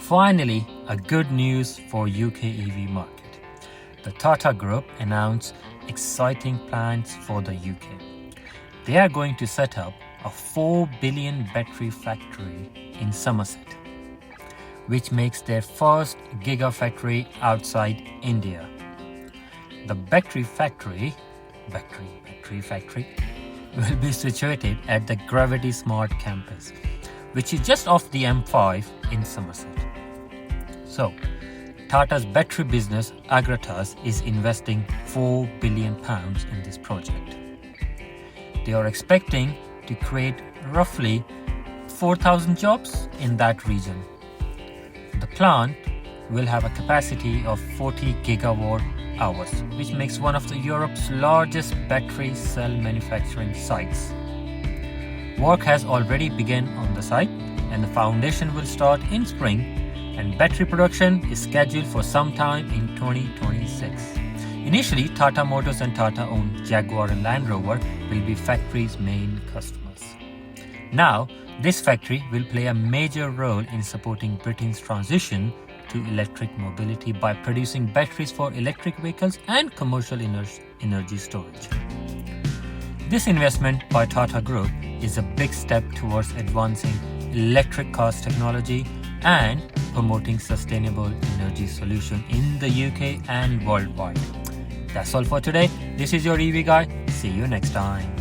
Finally, a good news for UK EV market. The Tata Group announced exciting plans for the UK. They are going to set up a 4 billion battery factory in Somerset, which makes their first Gigafactory outside India. The battery factory will be situated at the Gravity Smart campus, which is just off the M5 in Somerset. So, Tata's battery business Agratas is investing £4 billion in this project. They are expecting to create roughly 4,000 jobs in that region. The plant will have a capacity of 40 gigawatt hours, which makes one of Europe's largest battery cell manufacturing sites. Work has already begun on the site, and the foundation will start in spring, and battery production is scheduled for sometime in 2026. Initially, Tata Motors and Tata owned Jaguar and Land Rover will be factory's main customers. Now, this factory will play a major role in supporting Britain's transition to electric mobility by producing batteries for electric vehicles and commercial energy storage. This investment by Tata Group is a big step towards advancing electric cars technology and promoting sustainable energy solutions in the UK and worldwide. That's all for today. This is your EV Guy. See you next time.